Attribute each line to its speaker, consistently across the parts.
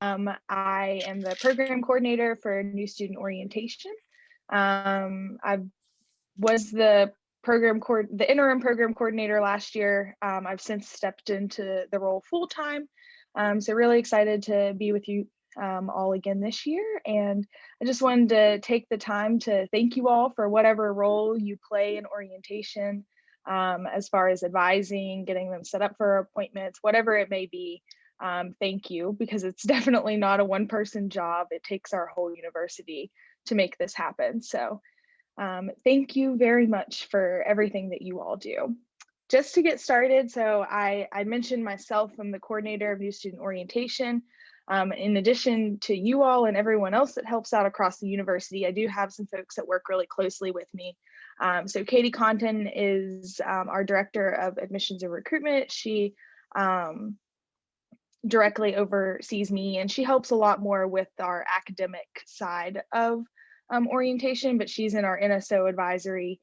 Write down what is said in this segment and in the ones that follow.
Speaker 1: I am the program coordinator for new student orientation. I was the interim program coordinator last year. I've since stepped into the role full time. So really excited to be with you all again this year. And I just wanted to take the time to thank you all for whatever role you play in orientation, as far as advising, getting them set up for appointments, whatever it may be. Thank you, because it's definitely not a one person job. It takes our whole university to make this happen. So thank you very much for everything that you all do. Just to get started, so I mentioned myself, I'm the coordinator of new student orientation. In addition to you all and everyone else that helps out across the university, I do have some folks that work really closely with me. So Katie Conton is our director of admissions and recruitment. She directly oversees me, and she helps a lot more with our academic side of orientation, but she's in our NSO advisory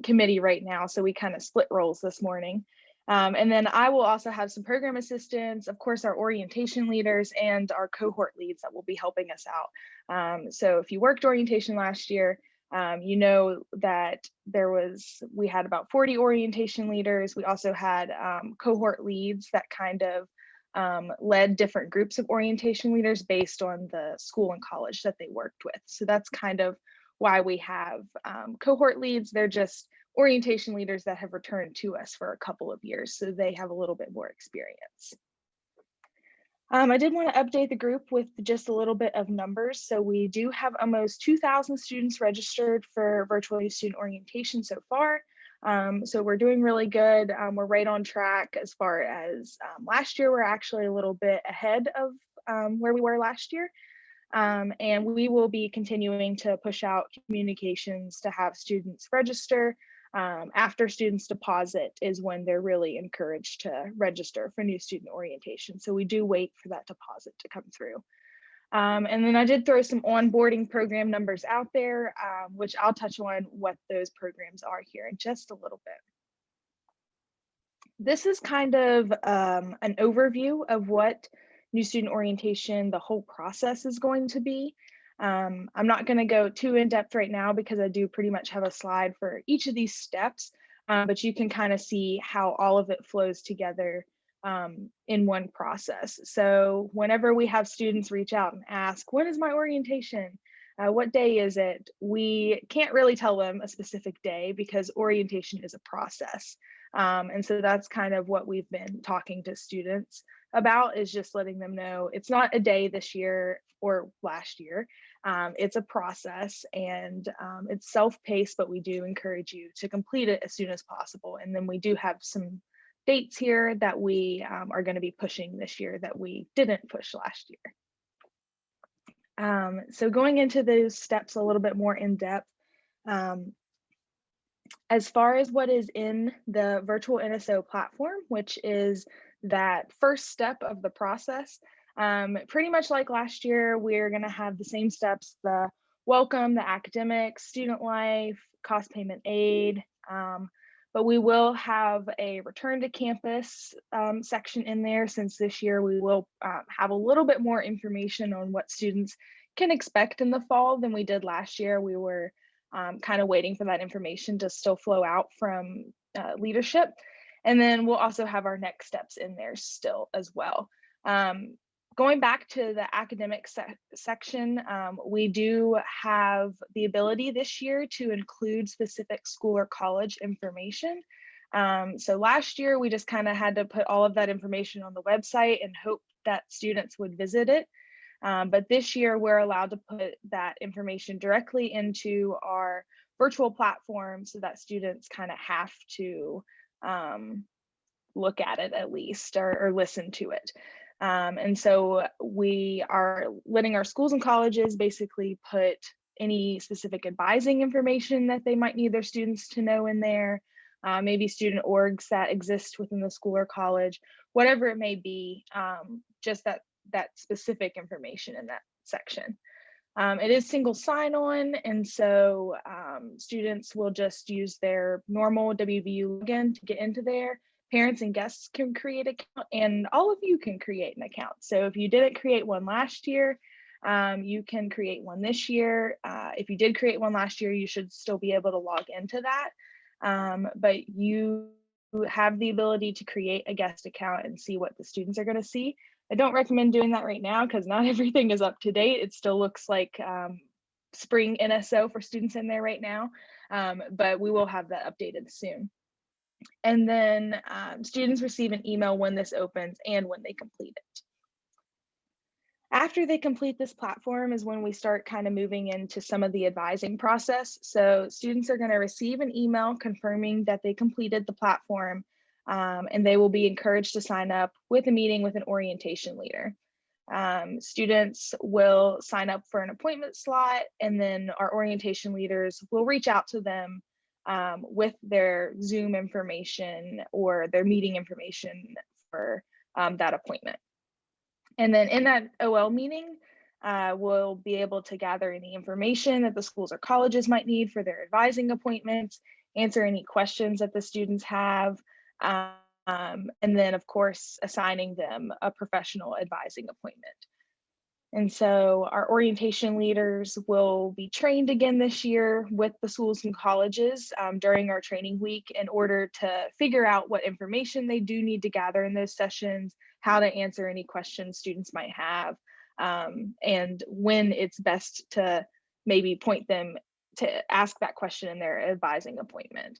Speaker 1: committee right now, so we kind of split roles this morning. And then I will also have some program assistants, of course, our orientation leaders and our cohort leads that will be helping us out. So if you worked orientation last year, you know that we had about 40 orientation leaders. We also had cohort leads that kind of led different groups of orientation leaders based on the school and college that they worked with. So that's kind of why we have cohort leads. They're just orientation leaders that have returned to us for a couple of years, so they have a little bit more experience. I did want to update the group with just a little bit of numbers. So we do have almost 2,000 students registered for virtual youth student orientation so far. So we're doing really good. We're right on track as far as last year. We're actually a little bit ahead of where we were last year. And we will be continuing to push out communications to have students register. After students deposit is when they're really encouraged to register for new student orientation. So we do wait for that deposit to come through. And then I did throw some onboarding program numbers out there, which I'll touch on what those programs are here in just a little bit. This is kind of an overview of what new student orientation, the whole process is going to be. I'm not going to go too in depth right now because I do pretty much have a slide for each of these steps, but you can kind of see how all of it flows together in one process. So whenever we have students reach out and ask, when is my orientation? What day is it? We can't really tell them a specific day because orientation is a process. And so that's kind of what we've been talking to students about, is just letting them know it's not a day this year or last year. It's a process, and it's self-paced, but we do encourage you to complete it as soon as possible. And then we do have some dates here that we are going to be pushing this year that we didn't push last year. So going into those steps a little bit more in depth, as far as what is in the virtual NSO platform, which is that first step of the process, pretty much like last year, we're going to have the same steps: the welcome, the academics, student life, cost payment aid, but we will have a return to campus section in there, since this year we will have a little bit more information on what students can expect in the fall than we did last year. We were kind of waiting for that information to still flow out from leadership. And then we'll also have our next steps in there still as well. Going back to the academic section, we do have the ability this year to include specific school or college information. So last year, we just kind of had to put all of that information on the website and hope that students would visit it. But this year, we're allowed to put that information directly into our virtual platform so that students kind of have to look at it at least, or listen to it. And so we are letting our schools and colleges basically put any specific advising information that they might need their students to know in there, maybe student orgs that exist within the school or college, whatever it may be, just that specific information in that section. It is single sign-on, and so students will just use their normal WVU login to get into there. Parents and guests can create an account, and all of you can create an account. So if you didn't create one last year, you can create one this year. If you did create one last year, you should still be able to log into that. But you have the ability to create a guest account and see what the students are going to see. I don't recommend doing that right now because not everything is up to date. It still looks like spring NSO for students in there right now, but we will have that updated soon. And then students receive an email when this opens and when they complete it. After they complete this platform is when we start kind of moving into some of the advising process. So students are going to receive an email confirming that they completed the platform, and they will be encouraged to sign up with a meeting with an orientation leader. Students will sign up for an appointment slot, and then our orientation leaders will reach out to them with their Zoom information or their meeting information for that appointment. And then in that OL meeting, we'll be able to gather any information that the schools or colleges might need for their advising appointments, answer any questions that the students have, and then of course, assigning them a professional advising appointment. And so our orientation leaders will be trained again this year with the schools and colleges during our training week in order to figure out what information they do need to gather in those sessions, how to answer any questions students might have, and when it's best to maybe point them to ask that question in their advising appointment.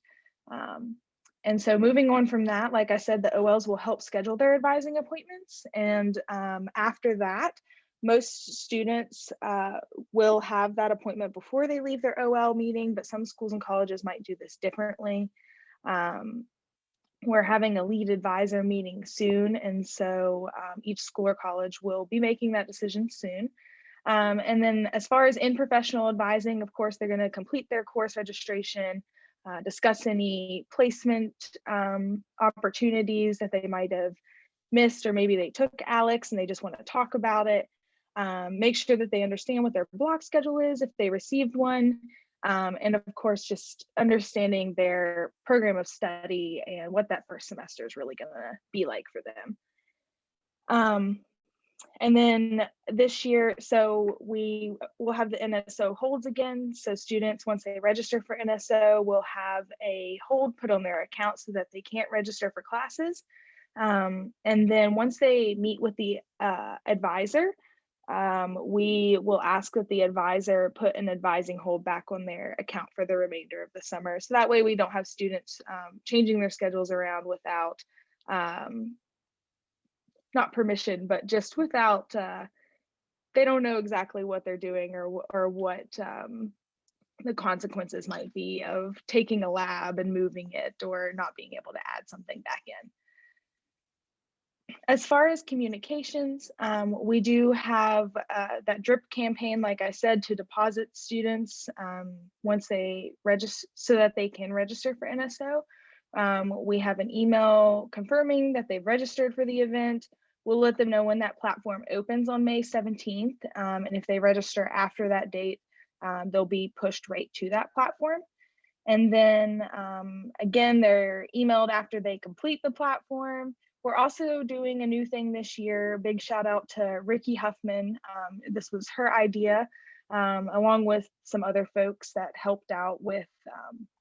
Speaker 1: And so moving on from that, like I said, the OLs will help schedule their advising appointments. And after that, most students will have that appointment before they leave their OL meeting, but some schools and colleges might do this differently. We're having a lead advisor meeting soon, and so each school or college will be making that decision soon. And then as far as in professional advising, of course, they're going to complete their course registration, discuss any placement opportunities that they might have missed, or maybe they took Alex and they just want to talk about it. Make sure that they understand what their block schedule is if they received one. And of course, just understanding their program of study and what that first semester is really going to be like for them. And then this year, so we will have the NSO holds again. So students, once they register for NSO, will have a hold put on their account so that they can't register for classes. And then once they meet with the advisor, we will ask that the advisor put an advising hold back on their account for the remainder of the summer. So that way we don't have students changing their schedules around without, not permission, but just without, they don't know exactly what they're doing or what the consequences might be of taking a lab and moving it or not being able to add something back in. As far as communications, we do have that DRIP campaign, like I said, to deposit students once they register so that they can register for NSO. We have an email confirming that they've registered for the event. We'll let them know when that platform opens on May 17th. And if they register after that date, they'll be pushed right to that platform. And then again, they're emailed after they complete the platform. We're also doing a new thing this year. Big shout out to Ricky Huffman. This was her idea, along with some other folks that helped out with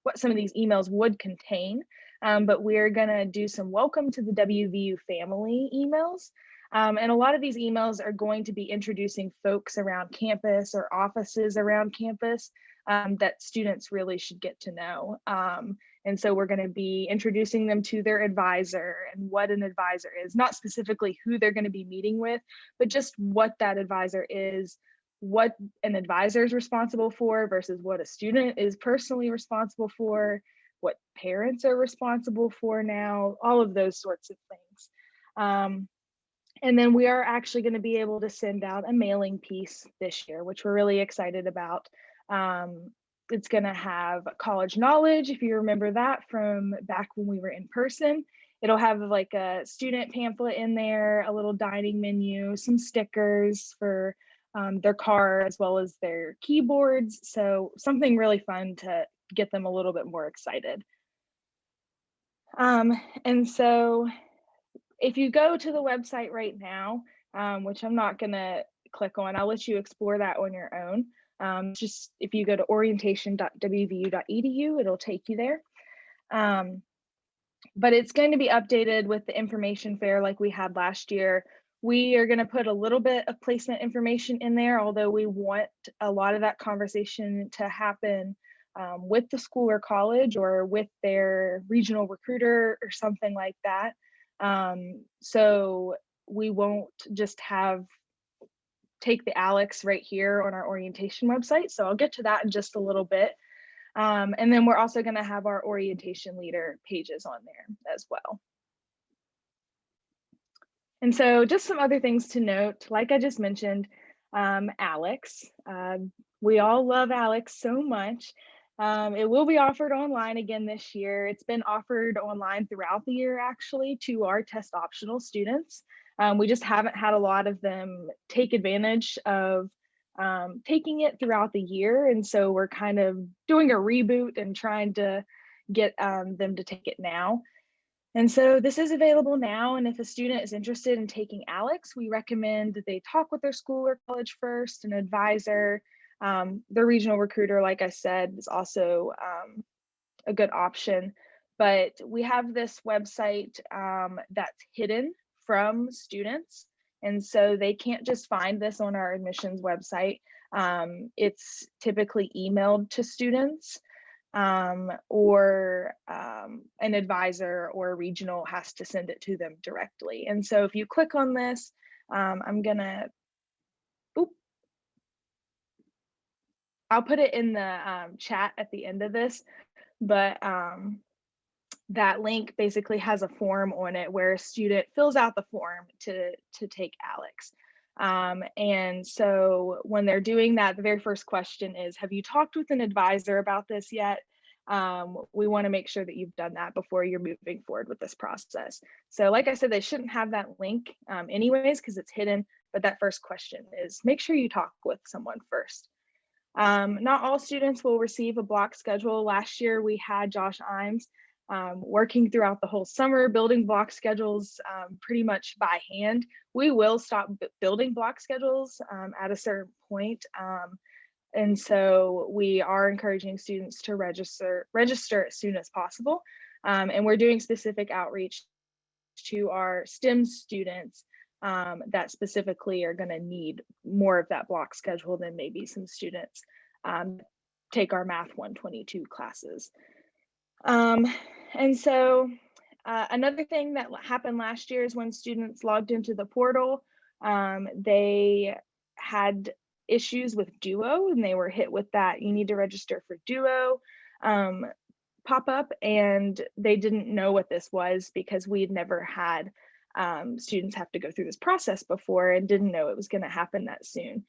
Speaker 1: what some of these emails would contain. But we're gonna do some welcome to the WVU family emails. And a lot of these emails are going to be introducing folks around campus or offices around campus that students really should get to know. And so we're going to be introducing them to their advisor and what an advisor is, not specifically who they're going to be meeting with, but just what that advisor is, what an advisor is responsible for versus what a student is personally responsible for, what parents are responsible for now, all of those sorts of things. And then we are actually going to be able to send out a mailing piece this year, which we're really excited about. It's going to have college knowledge, if you remember that from back when we were in person. It'll have like a student pamphlet in there, a little dining menu, some stickers for their car as well as their keyboards. So something really fun to get them a little bit more excited. And so if you go to the website right now, which I'm not gonna click on, I'll let you explore that on your own. Just if you go to orientation.wvu.edu, it'll take you there. Um, but it's going to be updated with the information fair like we had last year. We are going to put a little bit of placement information in there, although we want a lot of that conversation to happen with the school or college or with their regional recruiter or something like that. So we won't just take the Alex right here on our orientation website. So I'll get to that in just a little bit. And then we're also going to have our orientation leader pages on there as well. And so just some other things to note, like I just mentioned, Alex. We all love Alex so much. It will be offered online again this year. It's been offered online throughout the year, actually, to our test optional students. We just haven't had a lot of them take advantage of taking it throughout the year. And so we're kind of doing a reboot and trying to get them to take it now. And so this is available now. And if a student is interested in taking Alex, we recommend that they talk with their school or college first, an advisor. The regional recruiter, like I said, is also a good option. But we have this website that's hidden from students. And so they can't just find this on our admissions website. It's typically emailed to students. Or an advisor or a regional has to send it to them directly. And so if you click on this, I'm gonna, I'll put it in the chat at the end of this, but that link basically has a form on it where a student fills out the form to take Alex. And so when they're doing that, the very first question is, have you talked with an advisor about this yet? We want to make sure that you've done that before you're moving forward with this process. So like I said, they shouldn't have that link anyways, because it's hidden, but that first question is make sure you talk with someone first. Not all students will receive a block schedule. Last year we had Josh Imes working throughout the whole summer, building block schedules pretty much by hand. We will stop building block schedules at a certain point. And so we are encouraging students to register as soon as possible. And we're doing specific outreach to our STEM students that specifically are going to need more of that block schedule than maybe some students take our Math 122 classes. And so another thing that happened last year is when students logged into the portal, they had issues with Duo and they were hit with that you need to register for Duo pop up, and they didn't know what this was because we had never had students have to go through this process before and didn't know it was going to happen that soon.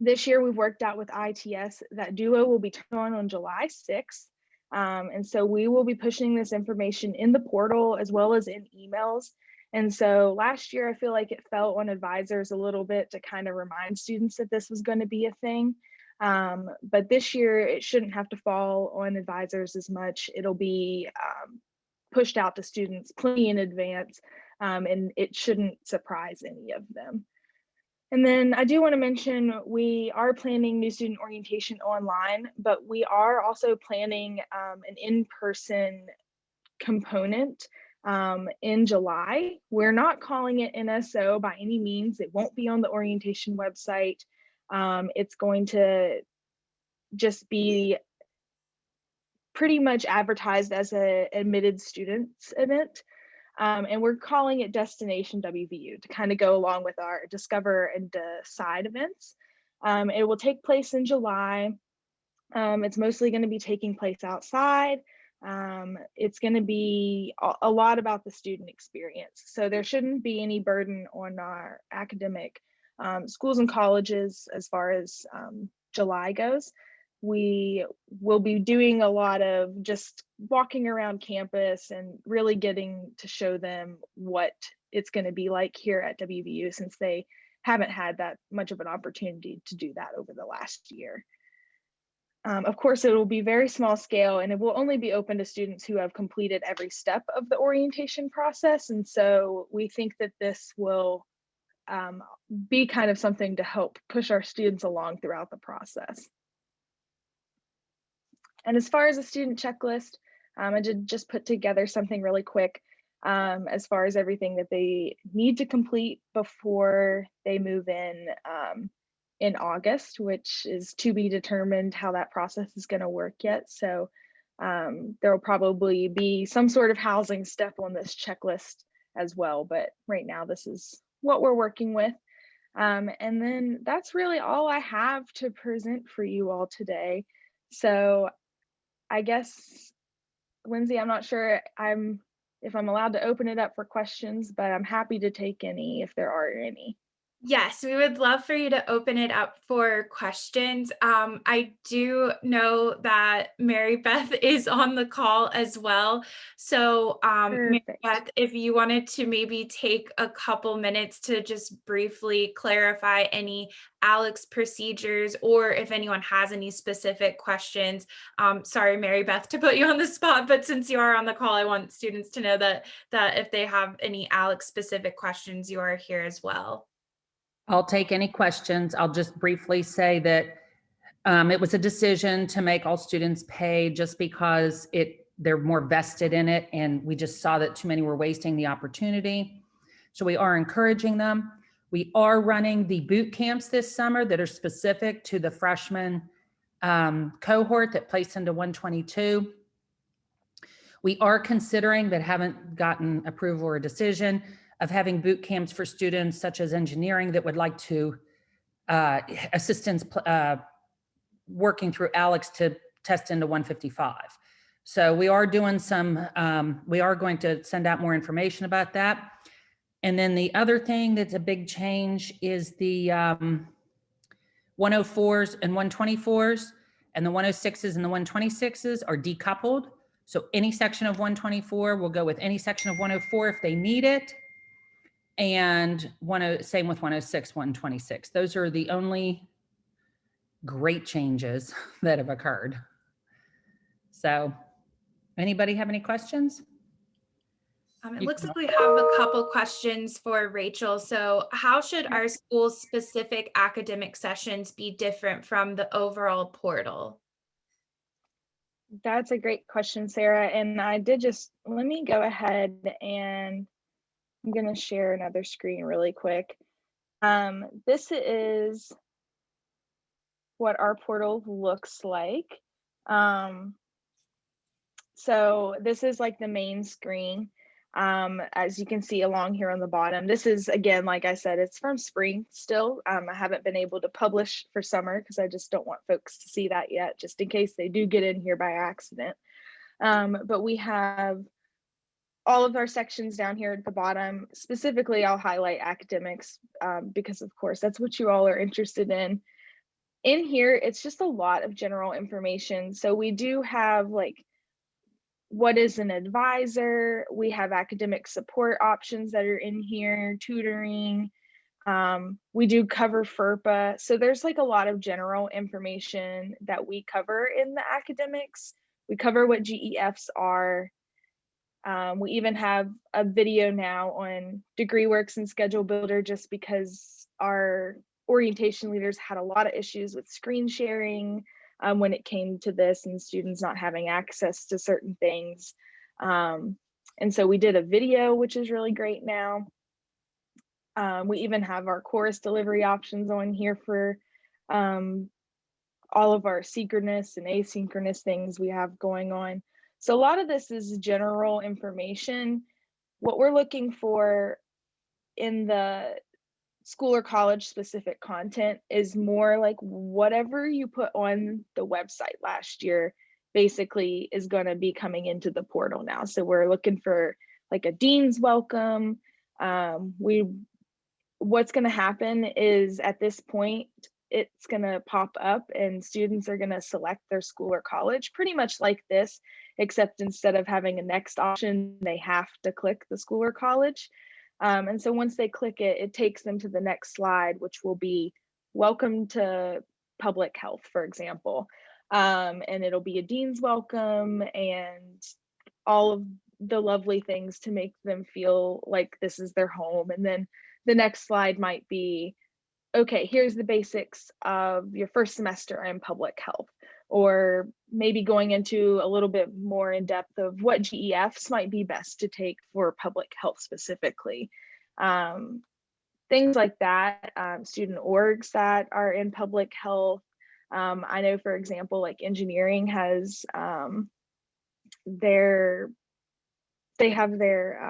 Speaker 1: This year we've worked out with ITS that Duo will be turned on July 6th. And so we will be pushing this information in the portal as well as in emails. And so last year, I feel like it fell on advisors a little bit to kind of remind students that this was going to be a thing. But this year, it shouldn't have to fall on advisors as much. It'll be pushed out to students plenty in advance, and it shouldn't surprise any of them. And then I do want to mention we are planning new student orientation online, but we are also planning an in-person component in July. We're not calling it NSO by any means. It won't be on the orientation website. It's going to just be pretty much advertised as an admitted students event. And we're calling it Destination WVU to kind of go along with our Discover and Decide events. It will take place in July. It's mostly going to be taking place outside. It's going to be a lot about the student experience. So there shouldn't be any burden on our academic schools and colleges as far as July goes. We will be doing a lot of just walking around campus and really getting to show them what it's going to be like here at WVU, since they haven't had that much of an opportunity to do that over the last year. Of course, it will be very small scale and it will only be open to students who have completed every step of the orientation process. And so we think that this will um, be kind of something to help push our students along throughout the process. And as far as a student checklist, I did just put together something really quick as far as everything that they need to complete before they move in August, which is to be determined how that process is going to work yet. So there will probably be some sort of housing step on this checklist as well. But right now, this is what we're working with. And then that's really all I have to present for you all today. So I guess, Lindsay, I'm not sure if I'm allowed to open it up for questions, but I'm happy to take any if there are any.
Speaker 2: Yes, we would love for you to open it up for questions. I do know that Mary Beth is on the call as well. So, Mary
Speaker 1: Perfect.
Speaker 2: Beth, if you wanted to maybe take a couple minutes to just briefly clarify any Alex procedures, or if anyone has any specific questions. Sorry, Mary Beth, to put you on the spot, but since you are on the call, I want students to know that if they have any Alex specific questions, you are here as well.
Speaker 3: I'll take any questions. I'll just briefly say that it was a decision to make all students pay just because they're more vested in it, and we just saw that too many were wasting the opportunity. So we are encouraging them. We are running the boot camps this summer that are specific to the freshman cohort that placed into 122. We are considering, but haven't gotten approval or decision, of having boot camps for students such as engineering that would like to assistance working through Alex to test into 155. So we are doing we are going to send out more information about that. And then the other thing that's a big change is the 104s and 124s, and the 106s and the 126s are decoupled. So any section of 124 will go with any section of 104 if they need it. And same with 106, 126. Those are the only great changes that have occurred. So anybody have any questions?
Speaker 2: It looks like we have a couple questions for Rachel. So, how should
Speaker 1: Okay.
Speaker 2: our school's specific academic sessions be different from the overall portal?
Speaker 1: That's a great question, Sarah. And let me go ahead and I'm going to share another screen really quick. This is what our portal looks like. Um, So this is like the main screen. As you can see along here on the bottom, this is, again, like I said, it's from spring still. I haven't been able to publish for summer because I just don't want folks to see that yet, just in case they do get in here by accident. But we have all of our sections down here at the bottom. Specifically, I'll highlight academics because of course that's what you all are interested in. In here, it's just a lot of general information. So we do have like, what is an advisor? We have academic support options that are in here, tutoring. We do cover FERPA. So there's like a lot of general information that we cover in the academics. We cover what GEFs are. We even have a video now on degree works and schedule builder just because our orientation leaders had a lot of issues with screen sharing when it came to this and students not having access to certain things. And so we did a video, which is really great now. We even have our course delivery options on here for all of our synchronous and asynchronous things we have going on. So a lot of this is general information. What we're looking for in the school or college specific content is more like whatever you put on the website last year basically is going to be coming into the portal now. So we're looking for like a dean's welcome. What's going to happen is at this point it's going to pop up and students are going to select their school or college pretty much like this, except instead of having a next option they have to click the school or college. And so once they click it, it takes them to the next slide, which will be welcome to public health, for example. And it'll be a dean's welcome and all of the lovely things to make them feel like this is their home. And then the next slide might be, okay, here's the basics of your first semester in public health, or maybe going into a little bit more in depth of what GEFs might be best to take for public health specifically. Things like that, student orgs that are in public health. I know, for example, like engineering has they have their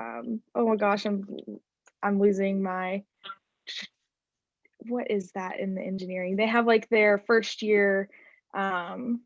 Speaker 1: oh my gosh, I'm losing my, what is that in the engineering? They have like their first year, I'm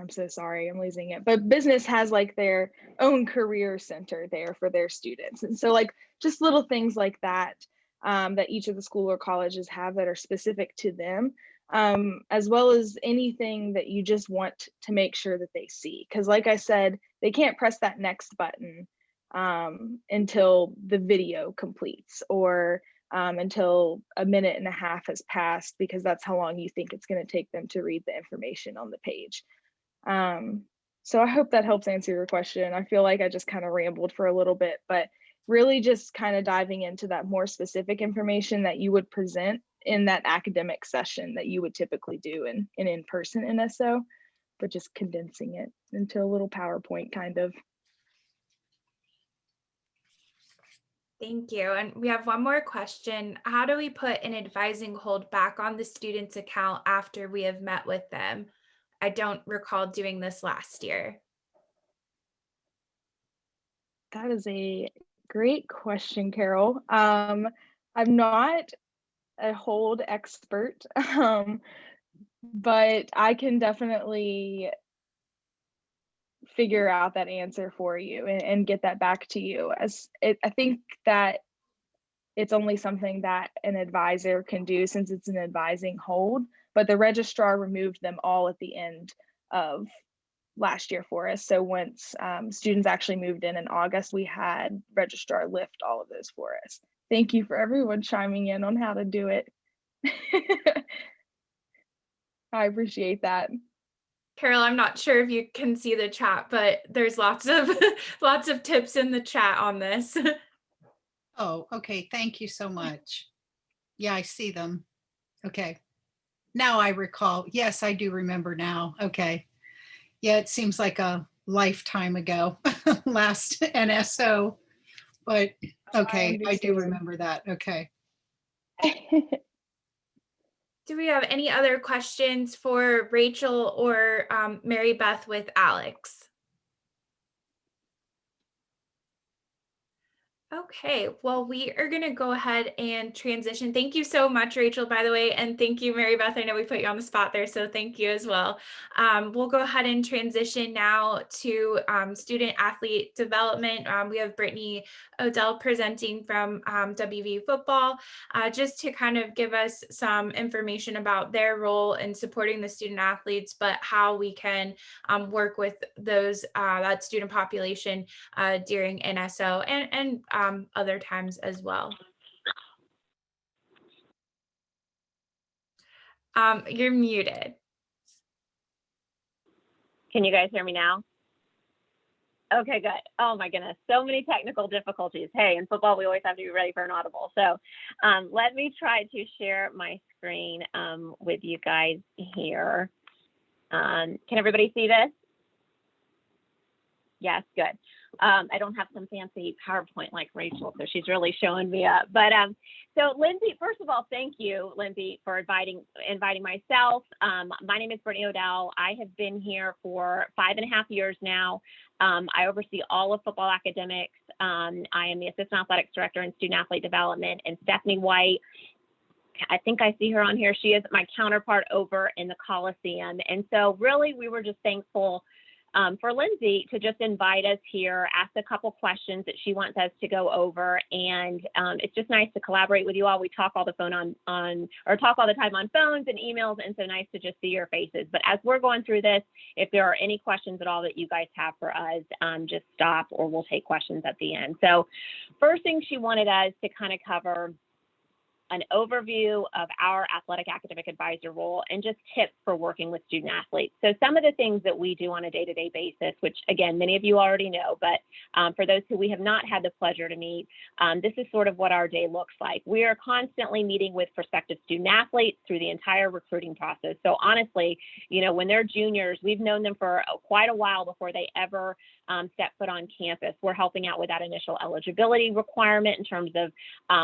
Speaker 1: so sorry, I'm losing it. But business has like their own career center there for their students. And so like just little things like that, that each of the school or colleges have that are specific to them, as well as anything that you just want to make sure that they see. Because like I said, they can't press that next button until the video completes, or until a minute and a half has passed, because that's how long you think it's going to take them to read the information on the page. So I hope that helps answer your question. I feel like I just kind of rambled for a little bit, but really just kind of diving into that more specific information that you would present in that academic session that you would typically do in in-person NSO, but just condensing it into a little PowerPoint kind of.
Speaker 2: Thank you. And we have one more question. How do we put an advising hold back on the student's account after we have met with them? I don't recall doing this last year.
Speaker 1: That is a great question, Carol. I'm not a hold expert, but I can definitely figure out that answer for you and get that back to you. I think that it's only something that an advisor can do since it's an advising hold, but the registrar removed them all at the end of last year for us. So once students actually moved in August, we had registrar lift all of those for us. Thank you for everyone chiming in on how to do it. I appreciate that.
Speaker 2: Carol, I'm not sure if you can see the chat, but there's lots of lots of tips in the chat on this.
Speaker 4: Oh, okay. Thank you so much. Yeah, I see them. Okay. Now I recall. Yes, I do remember now. Okay. Yeah, it seems like a lifetime ago, last NSO, but okay, I do remember that. Okay.
Speaker 2: Do we have any other questions for Rachel or Mary Beth with Alex? Okay, well, we are going to go ahead and transition. Thank you so much, Rachel, by the way, and thank you, Mary Beth. I know we put you on the spot there, so thank you as well. We'll go ahead and transition now to student athlete development. We have Brittany Odell presenting from WV football, just to kind of give us some information about their role in supporting the student athletes, but how we can work with those that student population during NSO and other times as well. You're muted.
Speaker 5: Can you guys hear me now? Okay, good. Oh my goodness, so many technical difficulties. Hey, in football, we always have to be ready for an audible. So let me try to share my screen with you guys here. Can everybody see this? Yes, good. I don't have some fancy PowerPoint like Rachel, so she's really showing me up. But so Lindsay, first of all, thank you, Lindsay, for inviting myself. My name is Brittany Odell. I have been here for 5.5 years now. I oversee all of football academics. I am the Assistant Athletics Director in Student Athlete Development, and Stephanie White, I think I see her on here. She is my counterpart over in the Coliseum. And so really, we were just thankful for Lindsay to just invite us here, ask a couple questions that she wants us to go over. And it's just nice to collaborate with you all. We talk all the talk all the time on phones and emails. And so nice to just see your faces. But as we're going through this, if there are any questions at all that you guys have for us, just stop or we'll take questions at the end. So first thing she wanted us to kind of cover an overview of our athletic academic advisor role, and just tips for working with student athletes. So some of the things that we do on a day-to-day basis, which again, many of you already know, but for those who we have not had the pleasure to meet, this is sort of what our day looks like. We are constantly meeting with prospective student athletes through the entire recruiting process. So honestly, when they're juniors, we've known them for quite a while before they ever step foot on campus. We're helping out with that initial eligibility requirement in terms of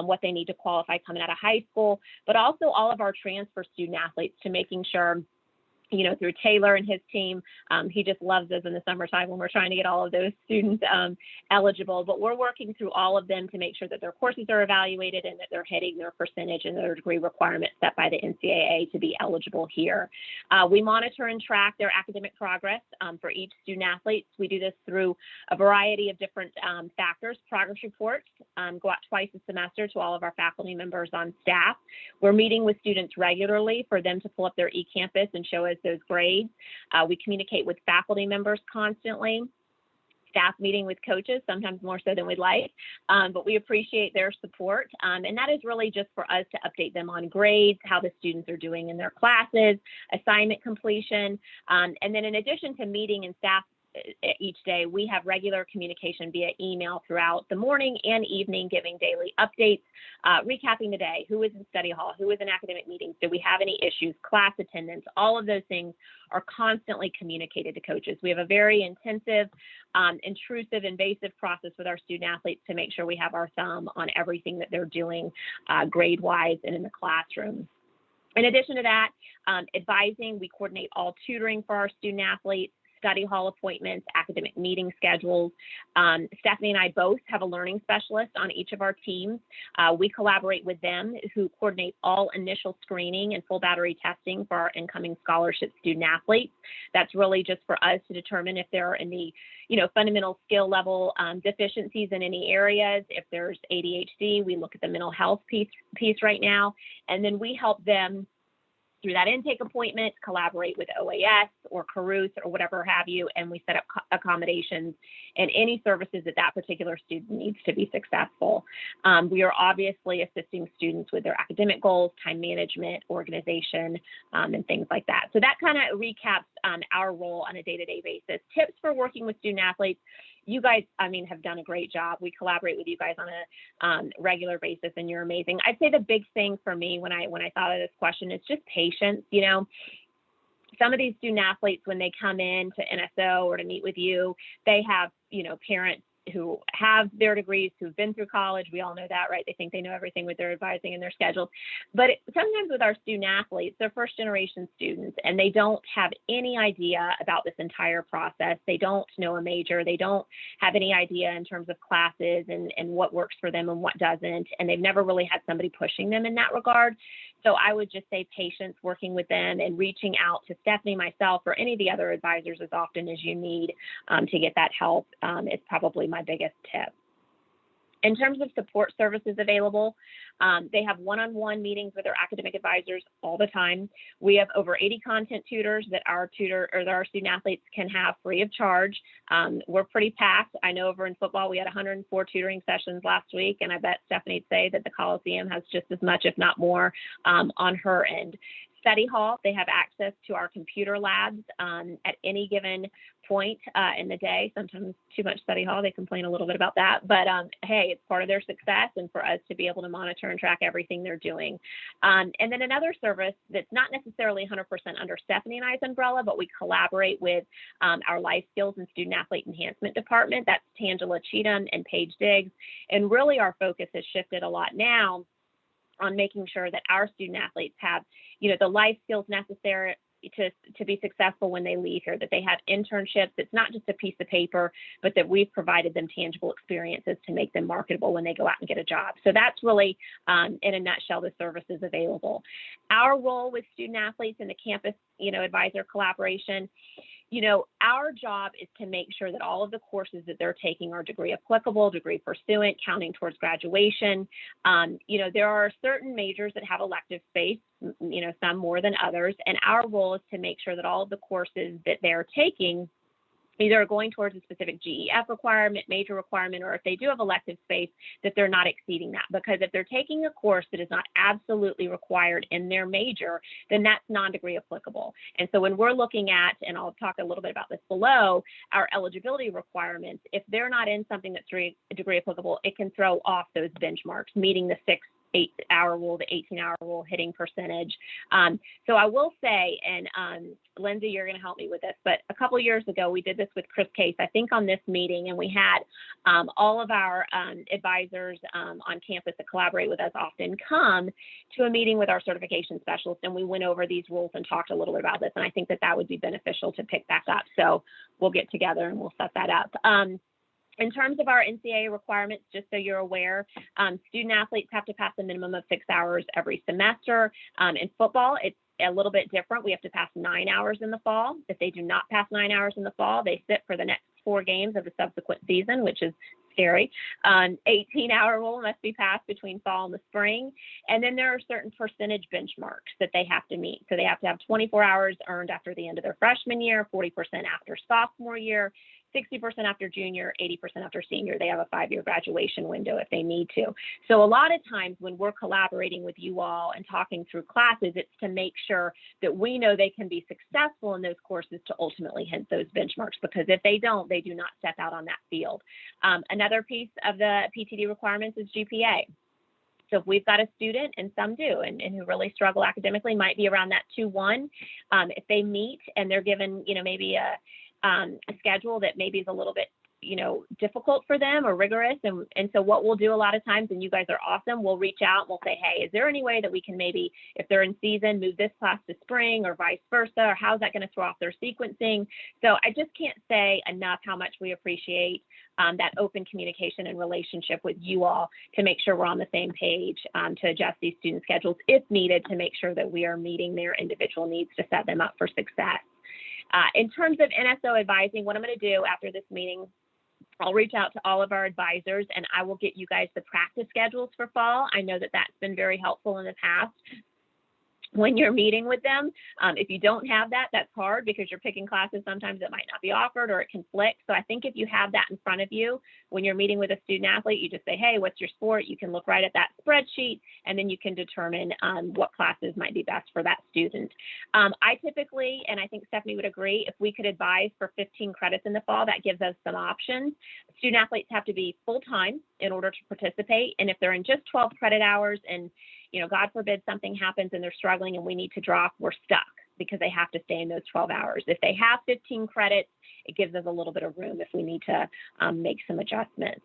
Speaker 5: what they need to qualify coming out of high school, but also all of our transfer student athletes, to making sure, through Taylor and his team, he just loves us in the summertime when we're trying to get all of those students eligible. But we're working through all of them to make sure that their courses are evaluated and that they're hitting their percentage and their degree requirements set by the NCAA to be eligible here. We monitor and track their academic progress for each student athlete. We do this through a variety of different factors. Progress reports go out twice a semester to all of our faculty members on staff. We're meeting with students regularly for them to pull up their eCampus and show us those grades. We communicate with faculty members constantly. Staff meeting with coaches, sometimes more so than we'd like, but we appreciate their support. And that is really just for us to update them on grades, how the students are doing in their classes, assignment completion. And then in addition to meeting and staff each day, we have regular communication via email throughout the morning and evening, giving daily updates, recapping the day, who is in study hall, who is in academic meetings, do we have any issues, class attendance, all of those things are constantly communicated to coaches. We have a very intensive, intrusive, invasive process with our student athletes to make sure we have our thumb on everything that they're doing grade-wise and in the classroom. In addition to that, advising, we coordinate all tutoring for our student athletes, study hall appointments, academic meeting schedules. Stephanie and I both have a learning specialist on each of our teams. We collaborate with them, who coordinate all initial screening and full battery testing for our incoming scholarship student athletes. That's really just for us to determine if there are any, fundamental skill level deficiencies in any areas. If there's ADHD, we look at the mental health piece right now, and then we help them through that intake appointment, collaborate with OAS or Caruth or whatever have you, and we set up accommodations and any services that that particular student needs to be successful. We are obviously assisting students with their academic goals, time management, organization, and things like that. So that kind of recaps our role on a day-to-day basis. Tips for working with student athletes. You guys, have done a great job. We collaborate with you guys on a regular basis, and you're amazing. I'd say the big thing for me when I thought of this question is just patience. Some of these student athletes, when they come in to NSO or to meet with you, they have, parents who have their degrees, who've been through college. We all know that, right? They think they know everything with their advising and their schedules. But sometimes with our student athletes, they're first generation students, and they don't have any idea about this entire process. They don't know a major. They don't have any idea in terms of classes and what works for them and what doesn't. And they've never really had somebody pushing them in that regard. So I would just say patience, working with them and reaching out to Stephanie, myself, or any of the other advisors as often as you need to get that help is probably my biggest tip. In terms of support services available, they have one-on-one meetings with our academic advisors all the time. We have over 80 content tutors that our student athletes can have free of charge. We're pretty packed. I know over in football, we had 104 tutoring sessions last week, and I bet Stephanie'd say that the Coliseum has just as much, if not more, on her end. Study hall, they have access to our computer labs at any given point in the day. Sometimes too much study hall, they complain a little bit about that, but hey, it's part of their success and for us to be able to monitor and track everything they're doing. And then another service that's not necessarily 100% under Stephanie and I's umbrella, but we collaborate with our life skills and student athlete enhancement department. That's Tangela Cheatham and Paige Diggs. And really our focus has shifted a lot now on making sure that our student athletes have, the life skills necessary to be successful when they leave here, that they have internships. It's not just a piece of paper, but that we've provided them tangible experiences to make them marketable when they go out and get a job. So that's really, in a nutshell, the services available. Our role with student athletes in the campus, advisor collaboration, our job is to make sure that all of the courses that they're taking are degree applicable, degree pursuant, counting towards graduation. There are certain majors that have elective space, some more than others. And our role is to make sure that all of the courses that they're taking either going towards a specific GEF requirement, major requirement, or if they do have elective space, that they're not exceeding that. Because if they're taking a course that is not absolutely required in their major, then that's non-degree applicable. And so when we're looking at, and I'll talk a little bit about this below, our eligibility requirements, if they're not in something that's degree applicable, it can throw off those benchmarks, meeting the 8-hour rule, the 18-hour rule, hitting percentage. So I will say, and Lindsay, you're going to help me with this, but a couple years ago, we did this with Chris Case, I think on this meeting, and we had all of our advisors on campus that collaborate with us often come to a meeting with our certification specialist, and we went over these rules and talked a little bit about this, and I think that that would be beneficial to pick back up. So we'll get together and we'll set that up. In terms of our NCAA requirements, just so you're aware, student athletes have to pass a minimum of 6 hours every semester. In football, it's a little bit different. We have to pass 9 hours in the fall. If they do not pass 9 hours in the fall, they sit for the next 4 games of the subsequent season, which is scary. 18-hour rule must be passed between fall and the spring. And then there are certain percentage benchmarks that they have to meet. So they have to have 24 hours earned after the end of their freshman year, 40% after sophomore year, 60% after junior, 80% after senior. They have a 5-year graduation window if they need to. So a lot of times when we're collaborating with you all and talking through classes, it's to make sure that we know they can be successful in those courses to ultimately hit those benchmarks, because if they don't, they do not step out on that field. Another piece of the PTD requirements is GPA. So if we've got a student, and some do, and who really struggle academically, might be around that 2.1. If they meet and they're given, maybe a schedule that maybe is a little bit, difficult for them or rigorous. And so what we'll do a lot of times, and you guys are awesome, we'll reach out and we'll say, hey, is there any way that we can maybe, if they're in season, move this class to spring or vice versa, or how's that going to throw off their sequencing? So I just can't say enough how much we appreciate that open communication and relationship with you all to make sure we're on the same page to adjust these student schedules if needed, to make sure that we are meeting their individual needs to set them up for success. In terms of NSO advising, what I'm going to do after this meeting, I'll reach out to all of our advisors and I will get you guys the practice schedules for fall. I know that that's been very helpful in the past when you're meeting with them. If you don't have that, that's hard because you're picking classes sometimes that might not be offered or it conflicts. So I think if you have that in front of you, when you're meeting with a student athlete, you just say, hey, what's your sport? You can look right at that spreadsheet and then you can determine what classes might be best for that student. I typically, and I think Stephanie would agree, if we could advise for 15 credits in the fall, that gives us some options. Student athletes have to be full-time in order to participate. And if they're in just 12 credit hours and God forbid something happens and they're struggling and we need to drop, we're stuck because they have to stay in those 12 hours. If they have 15 credits, it gives us a little bit of room if we need to make some adjustments.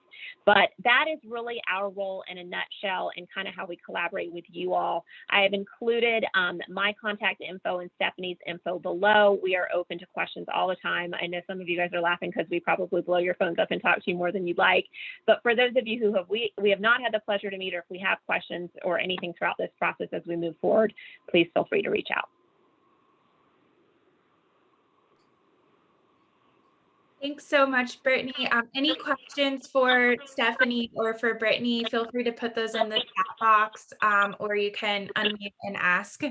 Speaker 5: But that is really our role in a nutshell and kind of how we collaborate with you all. I have included my contact info and Stephanie's info below. We are open to questions all the time. I know some of you guys are laughing because we probably blow your phones up and talk to you more than you'd like. But for those of you who we have not had the pleasure to meet, or if we have questions or anything throughout this process as we move forward, please feel free to reach out.
Speaker 2: Thanks so much, Brittany. Any questions for Stephanie or for Brittany, feel free to put those in the chat box, or you can unmute and ask.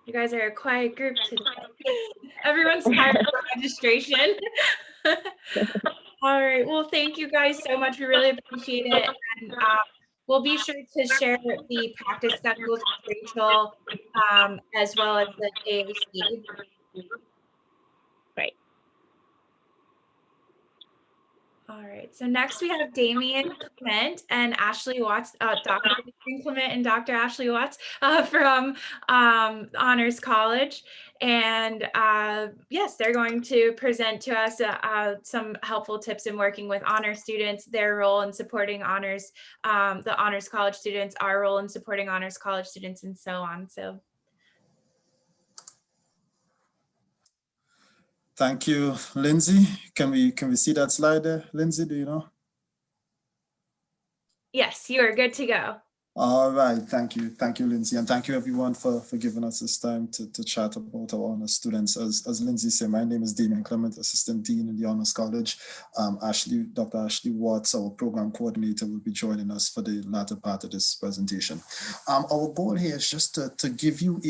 Speaker 2: You guys are a quiet group today. Everyone's tired of registration. All right, well, thank you guys so much. We really appreciate it. And, we'll be sure to share the practice schedules with Rachel, as well as the AAC.
Speaker 5: Great.
Speaker 2: All right, so next we have Damian Clement and Ashley Watts, Dr. Damian Clement and Dr. Ashley Watts from Honors College. And yes, they're going to present to us some helpful tips in working with honor students, their role in supporting honors, the Honors College students, our role in supporting Honors College students, and so on. So.
Speaker 6: Thank you, Lindsay. Can we see that slide there, Lindsay? Do you know?
Speaker 2: Yes, you are good to go.
Speaker 6: All right, thank you, Lindsay, and thank you everyone for giving us this time to chat about our honors students. As Lindsay said, my name is Damian Clement, Assistant Dean in the Honors College. Dr. Ashley Watts, our program coordinator, will be joining us for the latter part of this presentation. Our goal here is just to give you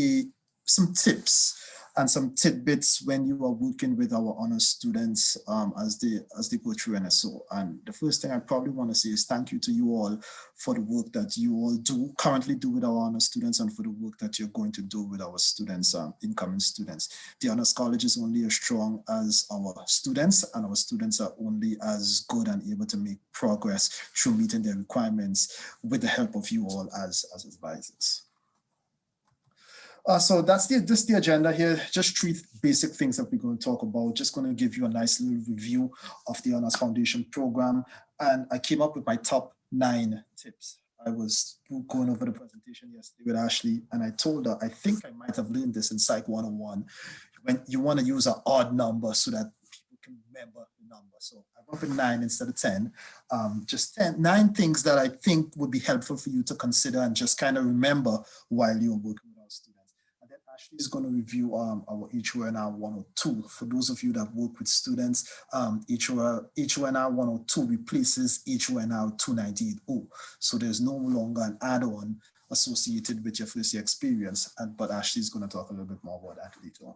Speaker 6: some tips and some tidbits when you are working with our honors students as they go through NSO. And the first thing I probably want to say is thank you to you all for the work that you all currently do with our honors students, and for the work that you're going to do with our students, incoming students. The honors college is only as strong as our students, and our students are only as good and able to make progress through meeting their requirements with the help of you all as advisors. So that's the agenda here. Just 3 basic things that we're going to talk about. Just going to give you a nice little review of the Honors Foundation program. And I came up with my top 9 tips. I was going over the presentation yesterday with Ashley, and I told her, I think I might have learned this in Psych 101, when you want to use an odd number so that people can remember the number. So I went with 9 instead of 10. Just 9 things that I think would be helpful for you to consider and just kind of remember while you're working with our students. Ashley is going to review our HONR 102. For those of you that work with students, HONR 102 replaces HONR 298.0. So there's no longer an add-on associated with your first year experience. But Ashley is going to talk a little bit more about that later on.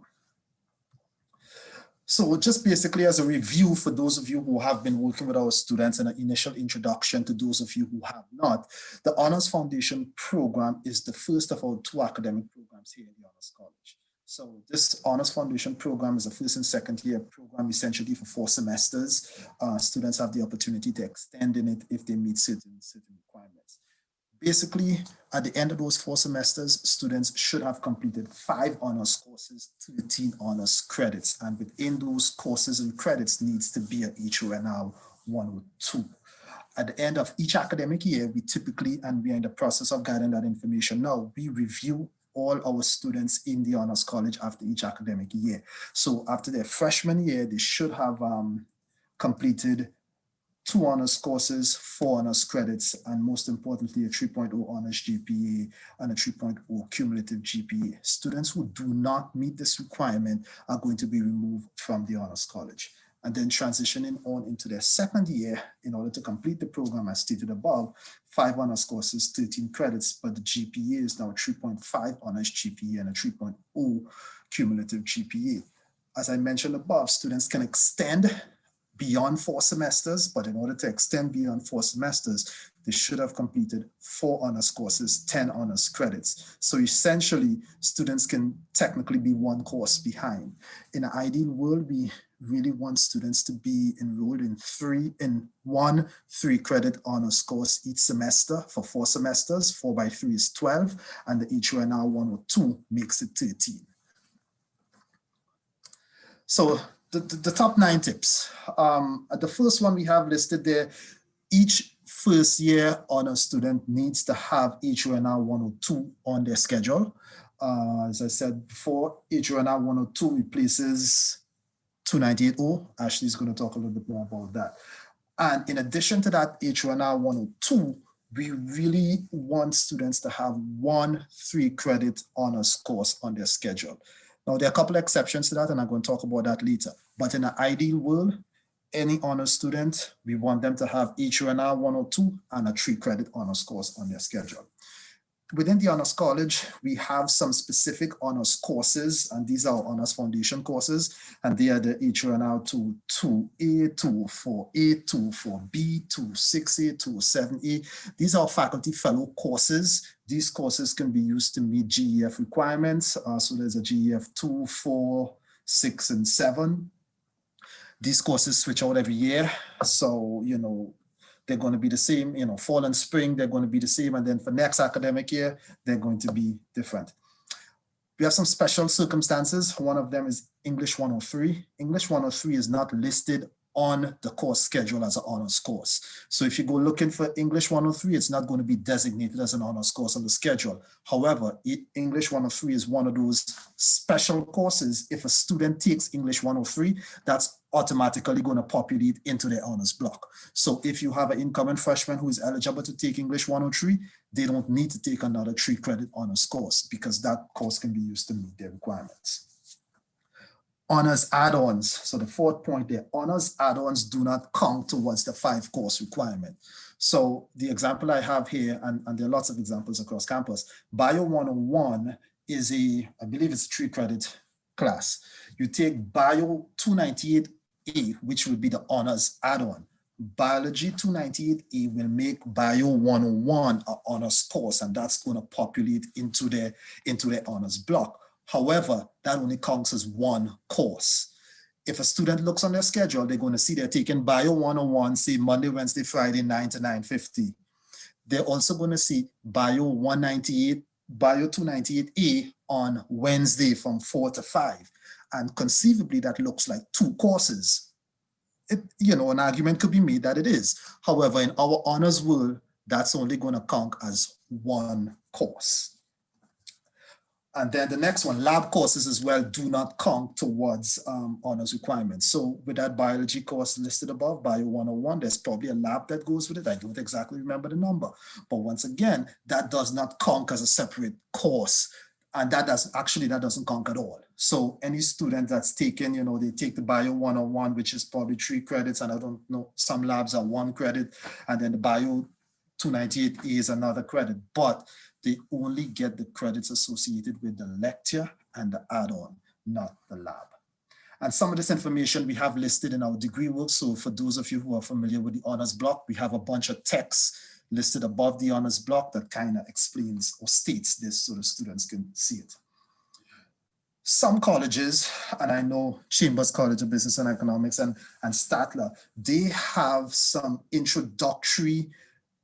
Speaker 6: So just basically as a review for those of you who have been working with our students, and an initial introduction to those of you who have not, the Honors Foundation program is the first of our 2 academic programs here in the Honors College. So this Honors Foundation program is a first and second year program, essentially for 4 semesters. Students have the opportunity to extend in it if they meet certain requirements. Basically, at the end of those 4 semesters, students should have completed 5 honors courses, 13 honors credits, and within those courses and credits needs to be a HONR 102. At the end of each academic year, we typically, and we are in the process of gathering that information now, we review all our students in the Honors College after each academic year. So after their freshman year, they should have completed 2 honors courses, 4 honors credits, and most importantly, a 3.0 honors GPA and a 3.0 cumulative GPA. Students who do not meet this requirement are going to be removed from the Honors College. And then transitioning on into their second year, in order to complete the program as stated above, 5 honors courses, 13 credits, but the GPA is now 3.5 honors GPA and a 3.0 cumulative GPA. As I mentioned above, students can extend beyond 4 semesters, but in order to extend beyond 4 semesters, they should have completed 4 honors courses, 10 honors credits. So essentially, students can technically be 1 course behind. In an ideal world, we really want students to be enrolled in 1 3-credit honors course each semester for 4 semesters. 4 by 3 is 12, and the HONR 102 makes it 13. So the top 9 tips. The first one we have listed there, each first year honors student needs to have HONR 102 on their schedule. As I said before, HONR 102 replaces 298.0. Ashley's going to talk a little bit more about that. And in addition to that HONR 102, we really want students to have 1 3-credit honors course on their schedule. Now, there are a couple of exceptions to that, and I'm going to talk about that later. But in an ideal world, any honors student, we want them to have HONR 102 and a 3-credit honors course on their schedule. Within the Honors College, we have some specific honors courses, and these are Honors Foundation courses, and they are the HONR 2A, 204A, 204B, 206A, 207A. These are faculty fellow courses. These courses can be used to meet GEF requirements. So there's a GEF 2, 4, 6, and 7. These courses switch out every year. So, they're going to be the same, fall and spring, they're going to be the same. And then for next academic year, they're going to be different. We have some special circumstances. One of them is English 103. English 103 is not listed on the course schedule as an honors course. So if you go looking for English 103, it's not going to be designated as an honors course on the schedule. However, English 103 is one of those special courses. If a student takes English 103, that's automatically going to populate into their honors block. So if you have an incoming freshman who is eligible to take English 103, they don't need to take another 3-credit honors course because that course can be used to meet their requirements. Honors add-ons. So the fourth point there, honors add-ons do not count towards the 5-course requirement. So the example I have here, and there are lots of examples across campus, Bio 101 is I believe it's a 3-credit class. You take Bio 298A, which would be the honors add-on. Biology 298A will make Bio 101 an honors course, and that's going to populate into their honors block. However, that only counts as one course. If a student looks on their schedule, they're going to see they're taking Bio 101, say Monday, Wednesday, Friday, 9 to 9:50. They're also going to see Bio 198, Bio 298A on Wednesday from 4 to 5. And conceivably, that looks like 2 courses. An argument could be made that it is. However, in our honors world, that's only going to count as one course. And then the next one, lab courses as well do not count towards honors requirements. So with that biology course listed above, Bio 101, there's probably a lab that goes with it. I don't exactly remember the number. But once again, that does not count as a separate course. And that doesn't count at all. So any student that's taken, they take the Bio 101, which is probably 3 credits, and I don't know, some labs are 1 credit, and then the Bio 298A is another credit, but they only get the credits associated with the lecture and the add-on, not the lab. And some of this information we have listed in our degree work. So for those of you who are familiar with the honors block, we have a bunch of text listed above the honors block that kind of explains or states this so the students can see it. Some colleges, and I know Chambers College of Business and Economics and Statler, they have some introductory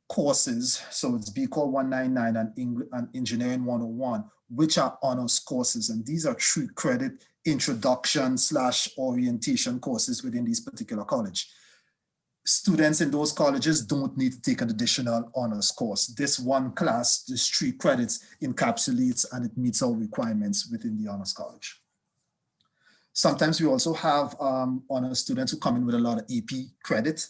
Speaker 6: courses. So it's BCall 199 and Engineering 101, which are honors courses. And these are 3-credit introduction/orientation courses within these particular college. Students in those colleges don't need to take an additional honors course. This one class, this 3 credits, encapsulates and it meets our requirements within the honors college. Sometimes we also have honors students who come in with a lot of AP credit.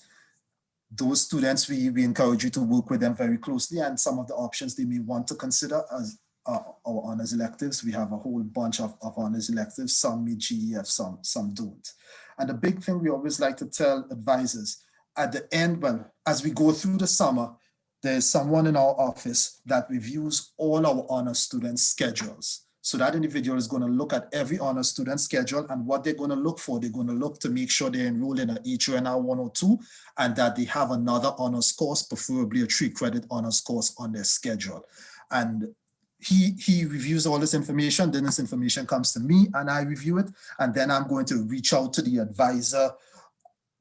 Speaker 6: Those students, we encourage you to work with them very closely, and some of the options they may want to consider as our honors electives. We have a whole bunch of honors electives. Some meet GEF, some don't. And the big thing we always like to tell advisors, at the end, well, as we go through the summer, there's someone in our office that reviews all our honors students' schedules. So that individual is going to look at every honors student schedule, and what they're going to look for, they're going to look to make sure they're enrolled in an HONR 102 and that they have another honors course, preferably a 3-credit honors course on their schedule. And he reviews all this information, then this information comes to me and I review it, and then I'm going to reach out to the advisor